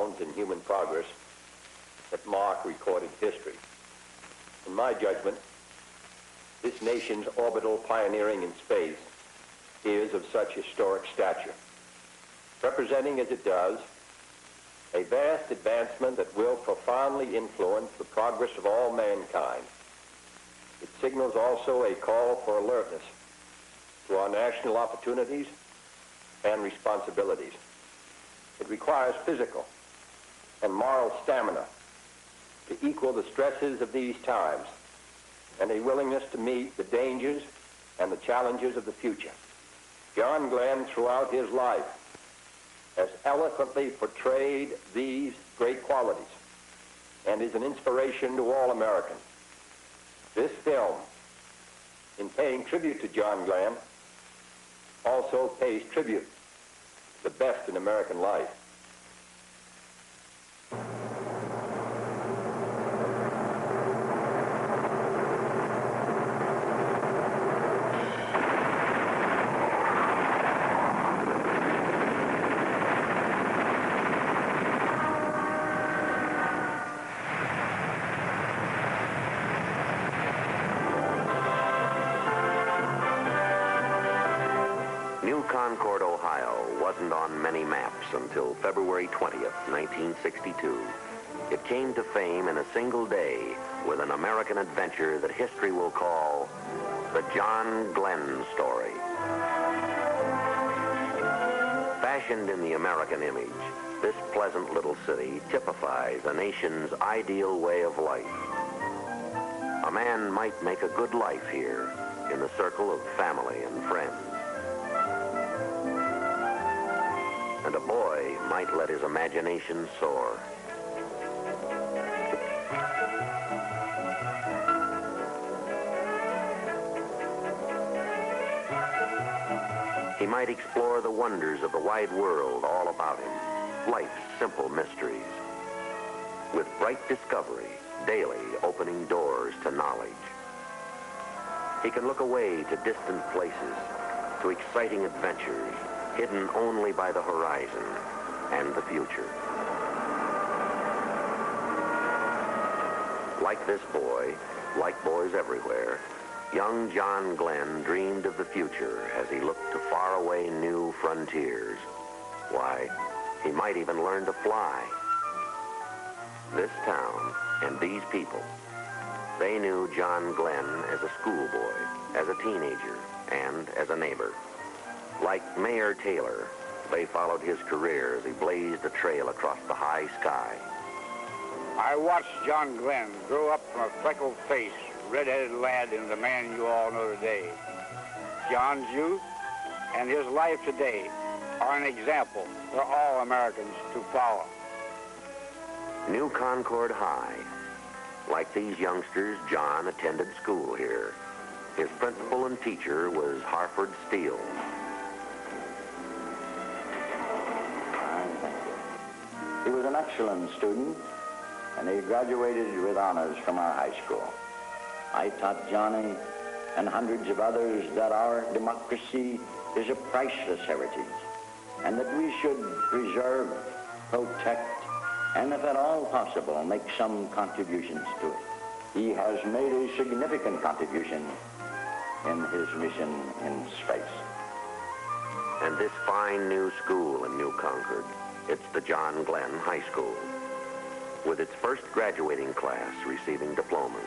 milestones in human progress that mark recorded history. In my judgment, this nation's orbital pioneering in space is of such historic stature, representing as it does a vast advancement that will profoundly influence the progress of all mankind. It signals also a call for alertness to our national opportunities and responsibilities. It requires physical and moral stamina to equal the stresses of these times and a willingness to meet the dangers and the challenges of the future. John Glenn, throughout his life, has eloquently portrayed these great qualities and is an inspiration to all Americans. This film, in paying tribute to John Glenn, also pays tribute to the best in American life. New Concord, Ohio wasn't on many maps until February 20th, 1962. It came to fame in a single day with an American adventure that history will call the John Glenn story. Fashioned in the American image, this pleasant little city typifies a nation's ideal way of life. A man might make a good life here in the circle of family and friends. And a boy might let his imagination soar. He might explore the wonders of the wide world all about him, life's simple mysteries, with bright discovery daily opening doors to knowledge. He can look away to distant places, to exciting adventures, hidden only by the horizon and the future. Like this boy, like boys everywhere, young John Glenn dreamed of the future as he looked to faraway new frontiers. Why, he might even learn to fly. This town and these people, they knew John Glenn as a schoolboy, as a teenager, and as a neighbor. Like Mayor Taylor, they followed his career as he blazed a trail across the high sky. I watched John Glenn grow up from a freckled-faced, red-headed lad into the man you all know today. John's youth and his life today are an example for all Americans to follow. New Concord High. Like these youngsters, John attended school here. His principal and teacher was Harford Steele. He was an excellent student, and he graduated with honors from our high school. I taught Johnny and hundreds of others that our democracy is a priceless heritage, and that we should preserve, protect, and if at all possible, make some contributions to it. He has made a significant contribution in his mission in space. And this fine new school in New Concord, it's the John Glenn High School, with its first graduating class receiving diplomas.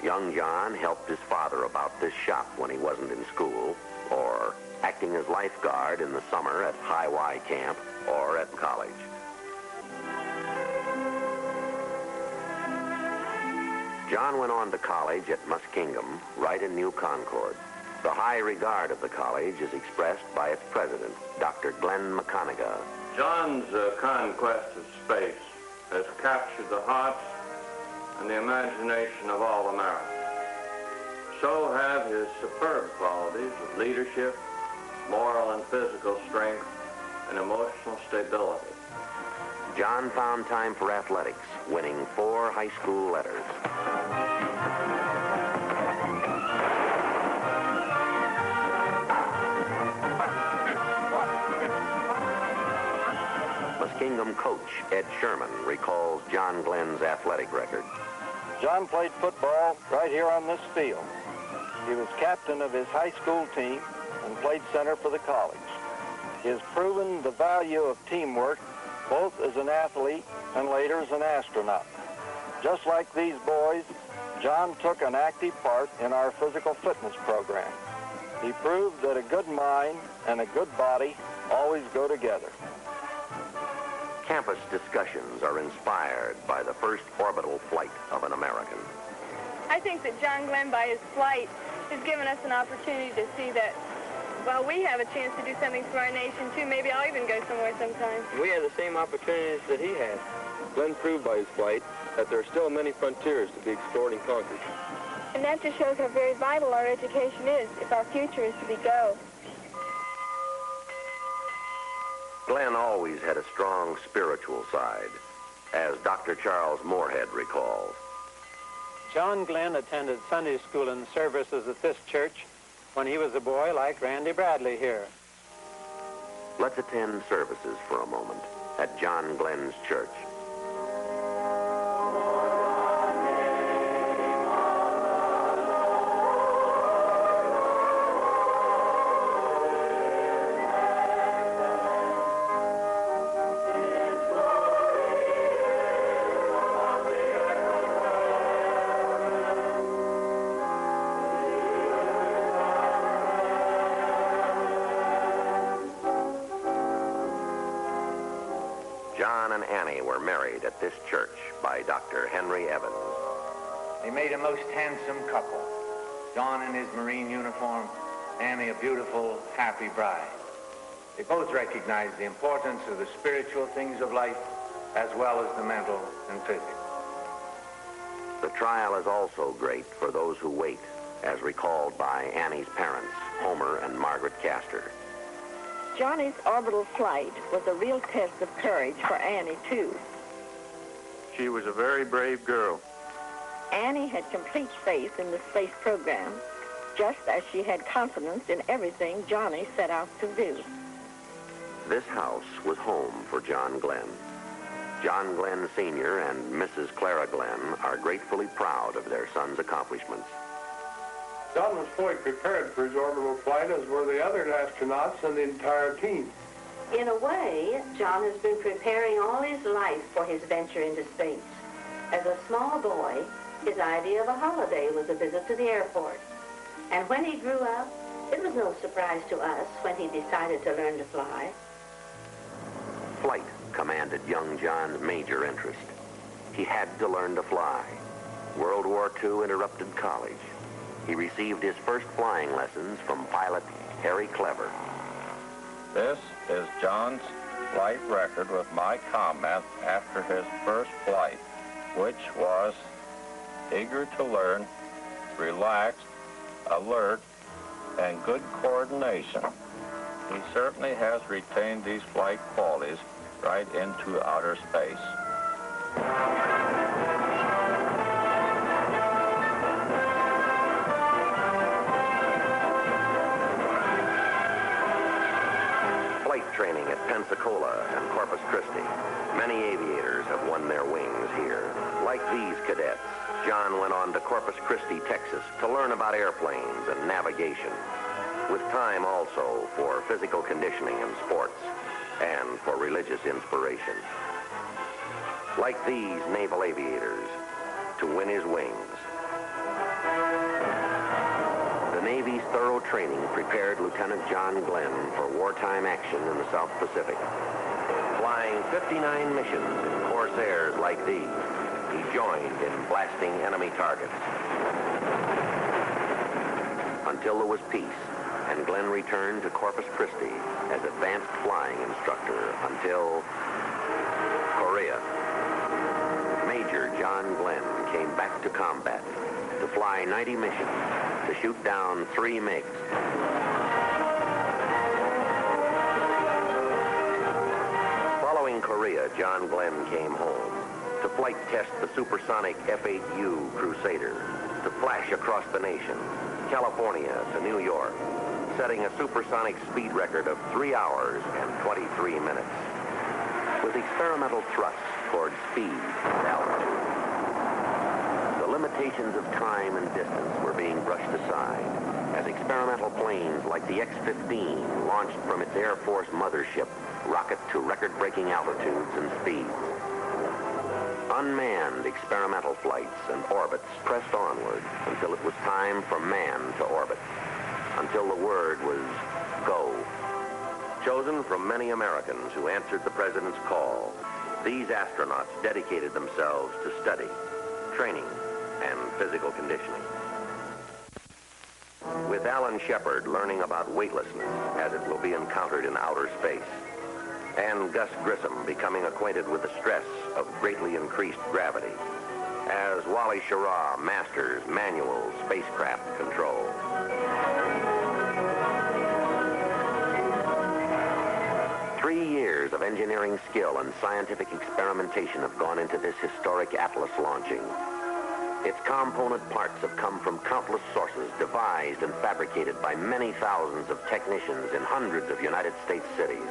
Young John helped his father about this shop when he wasn't in school, or acting as lifeguard in the summer at High Y Camp or at college. John went on to college at Muskingum, right in New Concord. The high regard of the college is expressed by its president, Dr. Glenn McConaughey. John's conquest of space has captured the hearts and the imagination of all Americans. So have his superb qualities of leadership, moral and physical strength, and emotional stability. John found time for athletics, winning 4 high school letters. Muskingum coach Ed Sherman recalls John Glenn's athletic record. John played football right here on this field. He was captain of his high school team and played center for the college. He has proven the value of teamwork both as an athlete and later as an astronaut. Just like these boys, John took an active part in our physical fitness program. He proved that a good mind and a good body always go together. Campus discussions are inspired by the first orbital flight of an American. I think that John Glenn, by his flight, has given us an opportunity to see that while we have a chance to do something for our nation, too, maybe I'll even go somewhere sometime. We have the same opportunities that he had. Glenn proved by his flight that there are still many frontiers to be explored and conquered. And that just shows how very vital our education is if our future is to be go. Glenn always had a strong spiritual side, as Dr. Charles Moorhead recalls. John Glenn attended Sunday school and services at this church when he was a boy like Randy Bradley here. Let's attend services for a moment at John Glenn's church. John and Annie were married at this church by Dr. Henry Evans. They made a most handsome couple. John in his Marine uniform, Annie a beautiful, happy bride. They both recognized the importance of the spiritual things of life as well as the mental and physical. The trial is also great for those who wait, as recalled by Annie's parents, Homer and Margaret Castor. Johnny's orbital flight was a real test of courage for Annie, too. She was a very brave girl. Annie had complete faith in the space program, just as she had confidence in everything Johnny set out to do. This house was home for John Glenn. John Glenn Sr. and Mrs. Clara Glenn are gratefully proud of their son's accomplishments. John was fully prepared for his orbital flight, as were the other astronauts and the entire team. In a way, John has been preparing all his life for his venture into space. As a small boy, his idea of a holiday was a visit to the airport. And when he grew up, it was no surprise to us when he decided to learn to fly. Flight commanded young John's major interest. He had to learn to fly. World War II interrupted college. He received his first flying lessons from pilot Harry Clever. This is John's flight record with my comment after his first flight, which was eager to learn, relaxed, alert, and good coordination. He certainly has retained these flight qualities right into outer space. Training at Pensacola and Corpus Christi. Many aviators have won their wings here. Like these cadets, John went on to Corpus Christi, Texas to learn about airplanes and navigation, with time also for physical conditioning and sports, and for religious inspiration. Like these naval aviators, to win his wings. The Navy's thorough training prepared Lieutenant John Glenn for wartime action in the South Pacific. Flying 59 missions in Corsairs like these, he joined in blasting enemy targets. Until there was peace, and Glenn returned to Corpus Christi as advanced flying instructor until Korea. Major John Glenn came back to combat to fly 90 missions, to shoot down 3 MiGs. Following Korea, John Glenn came home to flight test the supersonic F-8U Crusader, to flash across the nation, California to New York, setting a supersonic speed record of 3 hours and 23 minutes. with experimental thrusts toward speed and altitude. The limitations of time and distance were being brushed aside as experimental planes like the X-15 launched from its Air Force mothership rocket to record-breaking altitudes and speeds. Unmanned experimental flights and orbits pressed onward until it was time for man to orbit, until the word was go. Chosen from many Americans who answered the president's call, these astronauts dedicated themselves to study, training, and physical conditioning. With Alan Shepard learning about weightlessness as it will be encountered in outer space, and Gus Grissom becoming acquainted with the stress of greatly increased gravity, as Wally Schirra masters manual spacecraft control. Three years of engineering skill and scientific experimentation have gone into this historic Atlas launching. Its component parts have come from countless sources, devised and fabricated by many thousands of technicians in hundreds of United States cities.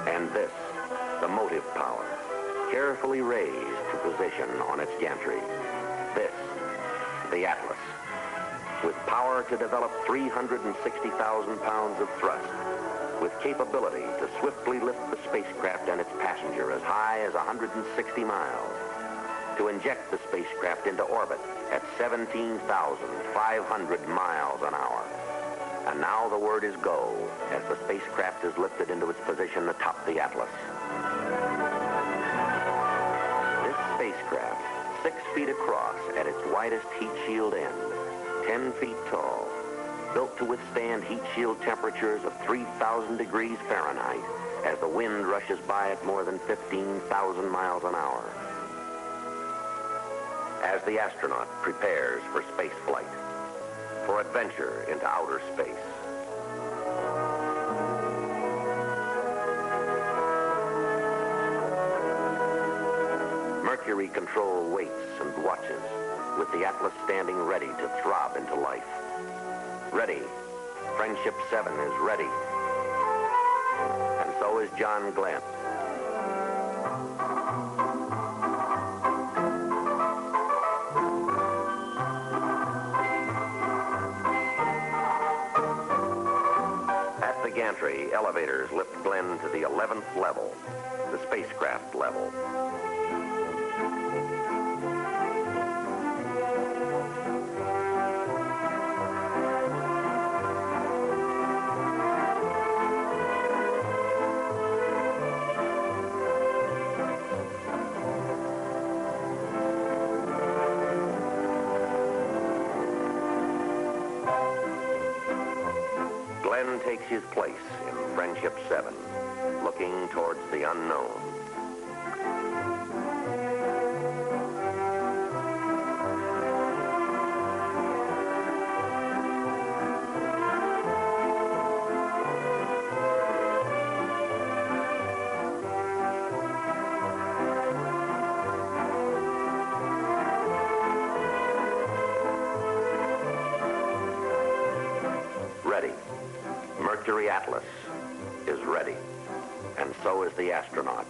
And this, the motive power, carefully raised to position on its gantry. This, the Atlas, with power to develop 360,000 pounds of thrust, with capability to swiftly lift the spacecraft and its passenger as high as 160 miles, to inject the spacecraft into orbit at 17,500 miles an hour. And now the word is go, as the spacecraft is lifted into its position atop the Atlas. This spacecraft, 6 feet across at its widest heat shield end, 10 feet tall, built to withstand heat shield temperatures of 3,000 degrees Fahrenheit as the wind rushes by at more than 15,000 miles an hour. As the astronaut prepares for space flight, for adventure into outer space. Mercury control waits and watches, with the Atlas standing ready to throb into life. Ready. Friendship 7 is ready. And so is John Glenn. Gantry, elevators lift Glenn to the 11th level, the spacecraft level. Glenn takes his place in Friendship 7, looking towards the unknown. Ready. Mercury Atlas is ready, and so is the astronaut.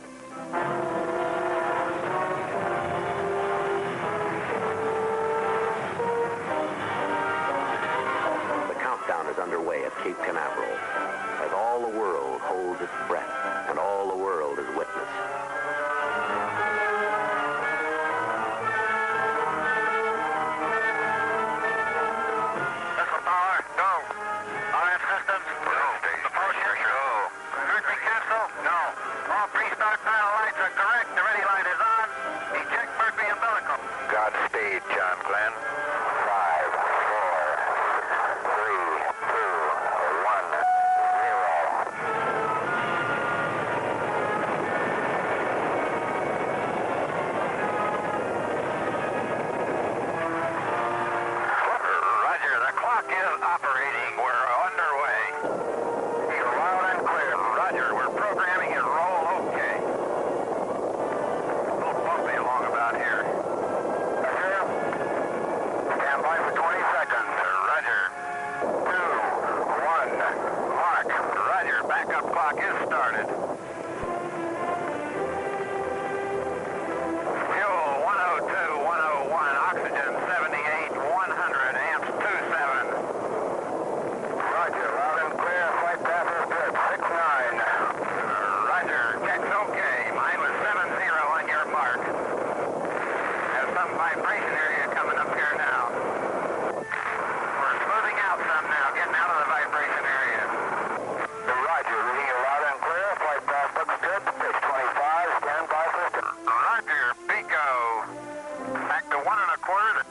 The countdown is underway at Cape Canaveral, as all the world holds its breath, and all the world is witness. Godspeed, John Glenn. 5, 4, 3, 2, 1.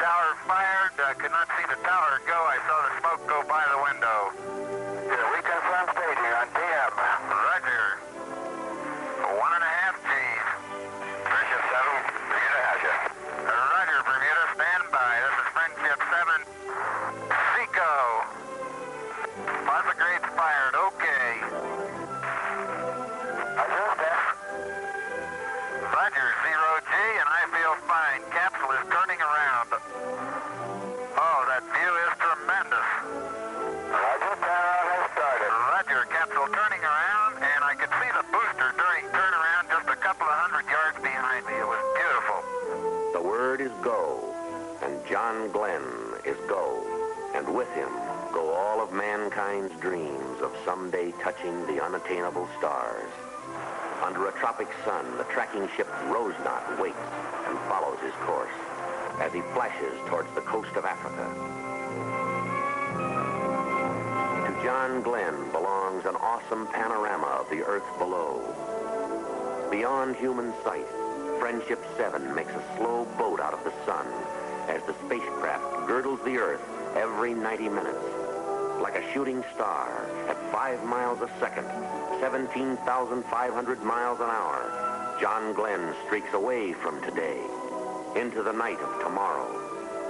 tower fired. Could not see the tower go. I saw the smoke go by the window. We confirm staging on TM. Roger. 1.5 Gs. Friendship 7, Bermuda has you. Roger, Bermuda, stand by. This is Friendship 7. Seco. Positive grades fired. Okay. Roger, Steph. Roger, 0G, and I feel fine. Capsule is turning around. Oh, that view is tremendous. Roger, turnaround has started. Roger, capsule turning around, and I could see the booster during turnaround just a couple of 100 yards behind me. It was beautiful. The word is go, and John Glenn is go, and with him go all of mankind's dreams of someday touching the unattainable stars. Under a tropic sun, the tracking ship Rosenaught waits and follows his course as he flashes towards the coast of Africa. To John Glenn belongs an awesome panorama of the earth below. Beyond human sight, Friendship 7 makes a slow boat out of the sun as the spacecraft girdles the earth every 90 minutes. Like a shooting star at 5 miles a second, 17,500 miles an hour, John Glenn streaks away from today into the night of tomorrow,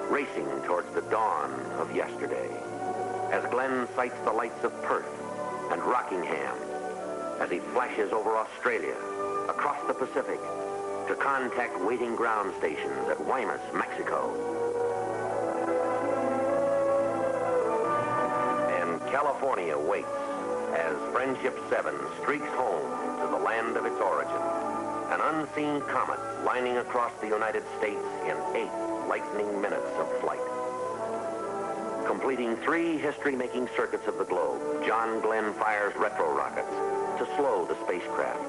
racing towards the dawn of yesterday. As Glenn sights the lights of Perth and Rockingham, as he flashes over Australia, across the Pacific, to contact waiting ground stations at Guaymas, Mexico. And California waits as Friendship 7 streaks home to the land of its origin. An unseen comet lining across the United States in 8 lightning minutes of flight. Completing 3 history-making circuits of the globe, John Glenn fires retro rockets to slow the spacecraft,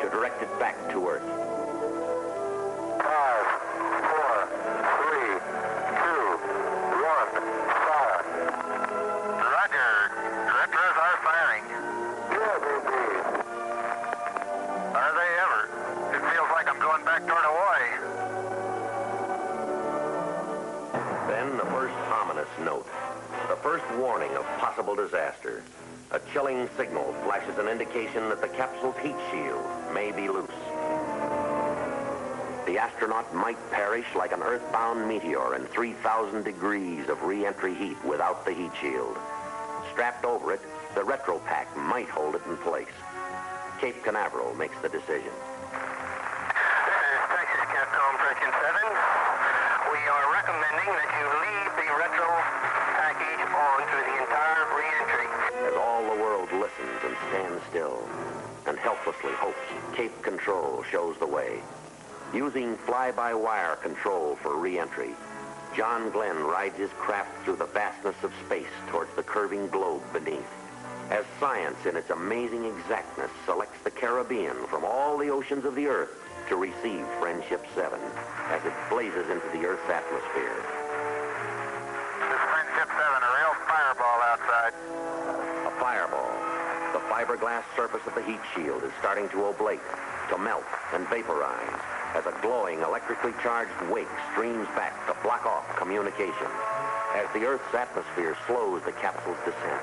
to direct it back to Earth. 5, 4, 3, 2, 1, fire. Roger. Retros are firing. Yeah, baby. Are they ever? It feels like I'm going back toward Hawaii. Then the first ominous note, the first warning of possible disaster. A chilling signal flashes an indication that the capsule's heat shield may be loose. The astronaut might perish like an earthbound meteor in 3,000 degrees of re-entry heat without the heat shield. Strapped over it, the retro pack might hold it in place. Cape Canaveral makes the decision. This is Texas Capcom Friendship 7. We are recommending that you leave the retro package on through the entire re-entry. As all the world listens and stands still and helplessly hopes, Cape Control shows the way. Using fly-by-wire control for re-entry, John Glenn rides his craft through the vastness of space towards the curving globe beneath. As science in its amazing exactness selects the Caribbean from all the oceans of the Earth to receive Friendship 7 as it blazes into the Earth's atmosphere. This is Friendship 7, a real fireball outside. A fireball. The fiberglass surface of the heat shield is starting to oblate, to melt and vaporize as a glowing electrically charged wake streams back to block off communication as the Earth's atmosphere slows the capsule's descent.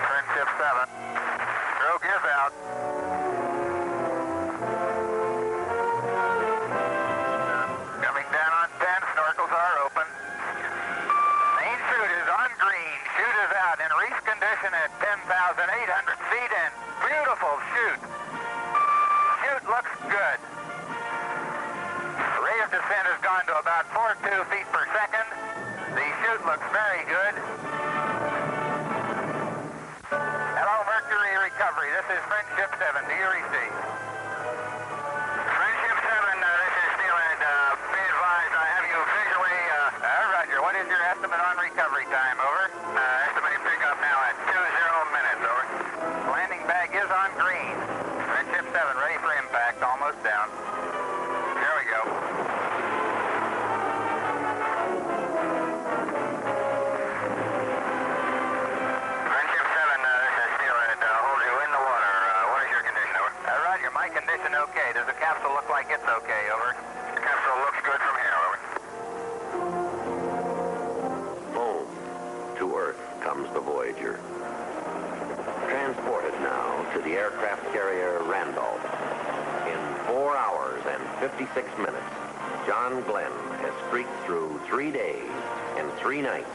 Friendship 7. Stroke is out. Coming down on 10, snorkels are open. Main chute is on green. Chute is out in reef condition at 10,800 feet and beautiful chute. Chute looks good. Rate of descent has gone to about 4.2 feet per second. The chute looks very good. Hello, Mercury Recovery. This is Friendship 7. Do you receive? Friendship 7, this is Steelhead. Be advised, I have you visually, Roger. What is your estimate on recovery time? Over. Estimated pickup now at 20 minutes. Over. Landing bag is on green. Friendship 7, ready for impact. Almost down. There we go. comes the Voyager. Transported now to the aircraft carrier Randolph. In 4 hours and 56 minutes, John Glenn has streaked through 3 days and 3 nights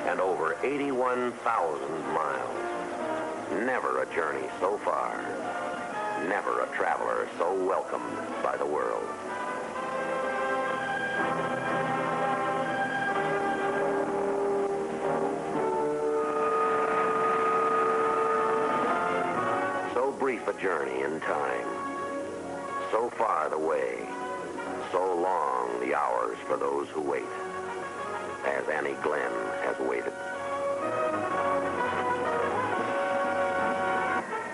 and over 81,000 miles. Never a journey so far. Never a traveler so welcomed by the world. So brief a journey in time. So far the way. So long the hours for those who wait. As Annie Glenn has waited.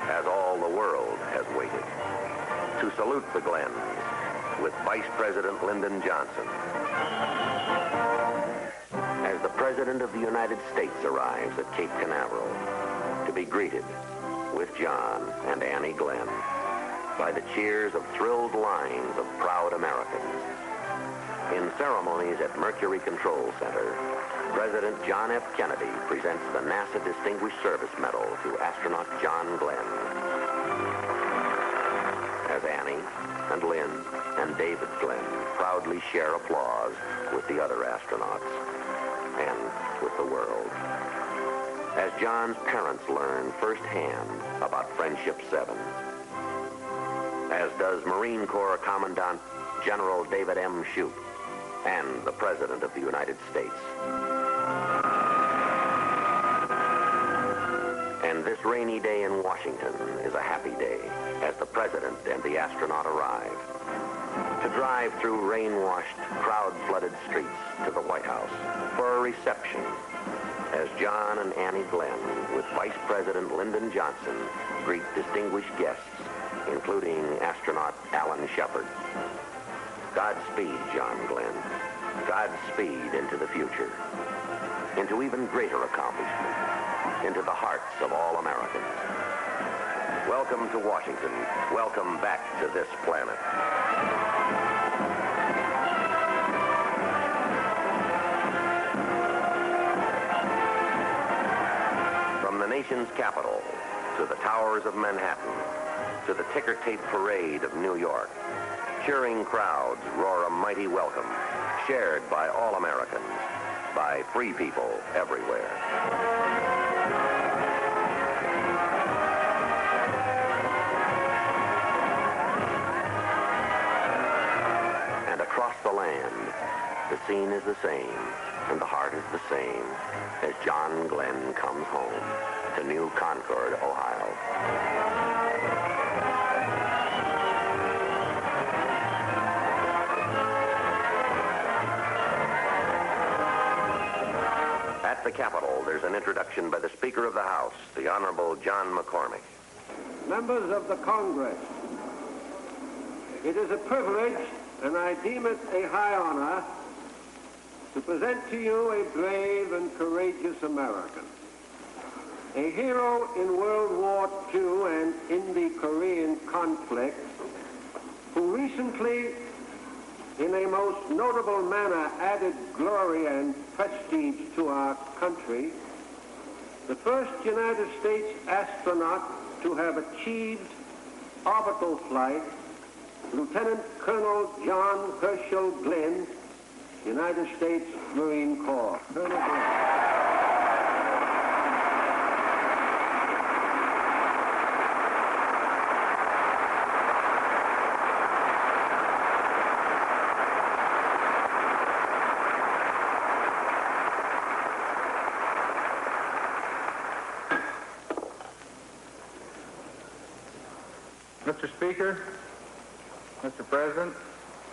As all the world has waited. To salute the Glens with Vice President Lyndon Johnson. As the President of the United States arrives at Cape Canaveral to be greeted with John and Annie Glenn by the cheers of thrilled lines of proud Americans. In ceremonies at Mercury Control Center, President John F. Kennedy presents the NASA Distinguished Service Medal to astronaut John Glenn. As Annie and Lynn and David Glenn proudly share applause with the other astronauts and with the world. As John's parents learn firsthand about Friendship 7. As does Marine Corps Commandant General David M. Shoup and the President of the United States. And this rainy day in Washington is a happy day as the President and the astronaut arrive to drive through rain-washed, crowd-flooded streets to the White House for a reception as John and Annie Glenn with Vice President Lyndon Johnson greet distinguished guests, including astronaut Alan Shepard. Godspeed, John Glenn. Godspeed into the future. Into even greater accomplishment. Into the hearts of all Americans. Welcome to Washington. Welcome back to this planet. From the nation's capital to the towers of Manhattan to the ticker-tape parade of New York, cheering crowds roar a mighty welcome, shared by all Americans, by free people everywhere. And across the land, the scene is the same, and the heart is the same, as John Glenn comes home to New Concord, Ohio. At the Capitol, there's an introduction by the Speaker of the House, the Honorable John McCormick. Members of the Congress, it is a privilege, and I deem it a high honor, to present to you a brave and courageous American. A hero in World War II and in the Korean conflict, who recently, in a most notable manner, added glory and prestige to our country, the first United States astronaut to have achieved orbital flight, Lieutenant Colonel John Herschel Glenn, United States Marine Corps. Colonel Glenn. Mr. Speaker, Mr. President,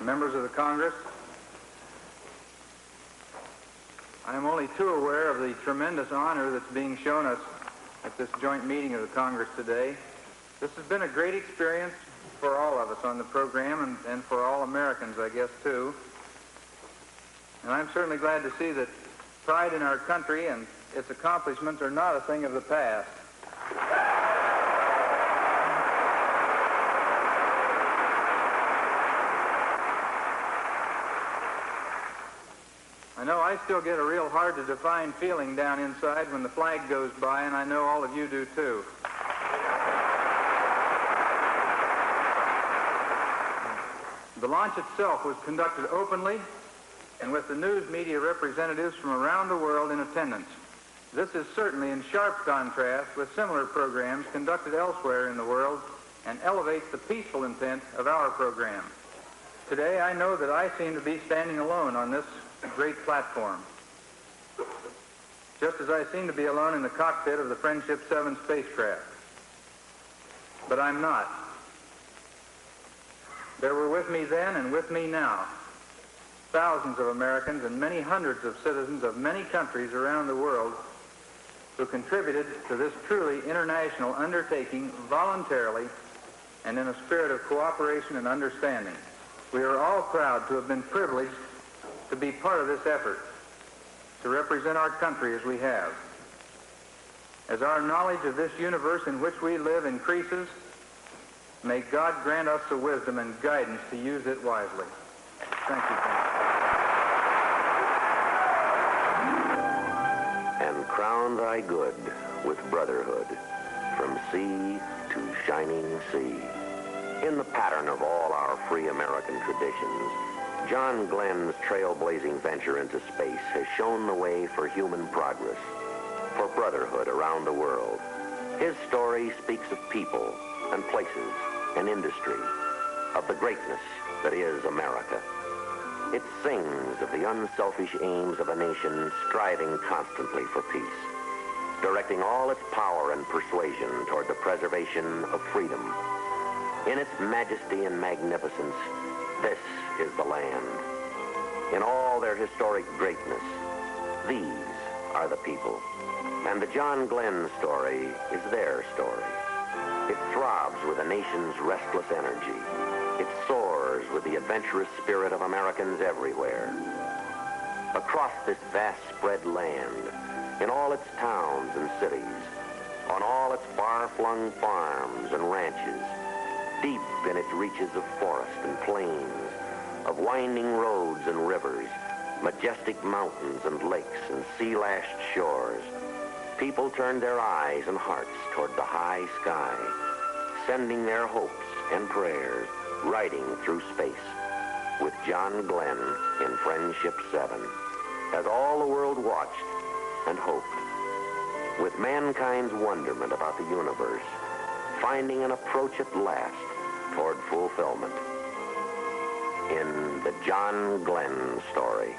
members of the Congress, I am only too aware of the tremendous honor that's being shown us at this joint meeting of the Congress today. This has been a great experience for all of us on the program and for all Americans, I guess, too. And I'm certainly glad to see that pride in our country and its accomplishments are not a thing of the past. I know I still get a real hard-to-define feeling down inside when the flag goes by, and I know all of you do too. The launch itself was conducted openly and with the news media representatives from around the world in attendance. This is certainly in sharp contrast with similar programs conducted elsewhere in the world and elevates the peaceful intent of our program. Today, I know that I seem to be standing alone on this great platform, just as I seem to be alone in the cockpit of the Friendship 7 spacecraft. But I'm not. There were with me then and with me now thousands of Americans and many hundreds of citizens of many countries around the world who contributed to this truly international undertaking voluntarily and in a spirit of cooperation and understanding. We are all proud to have been privileged to be part of this effort, to represent our country as we have. As our knowledge of this universe in which we live increases, may God grant us the wisdom and guidance to use it wisely. Thank you. And crown thy good with brotherhood, from sea to shining sea. In the pattern of all our free American traditions, John Glenn's trailblazing venture into space has shown the way for human progress, for brotherhood around the world. His story speaks of people and places and industry, of the greatness that is America. It sings of the unselfish aims of a nation striving constantly for peace, directing all its power and persuasion toward the preservation of freedom. In its majesty and magnificence, this is the land. In all their historic greatness, these are the people. And the John Glenn story is their story. It throbs with a nation's restless energy. It soars with the adventurous spirit of Americans everywhere. Across this vast spread land, in all its towns and cities, on all its far-flung farms and ranches, deep in its reaches of forest and plains, of winding roads and rivers, majestic mountains and lakes and sea-lashed shores, people turned their eyes and hearts toward the high sky, sending their hopes and prayers, riding through space with John Glenn in Friendship 7, as all the world watched and hoped, with mankind's wonderment about the universe, finding an approach at last toward fulfillment. In the John Glenn story.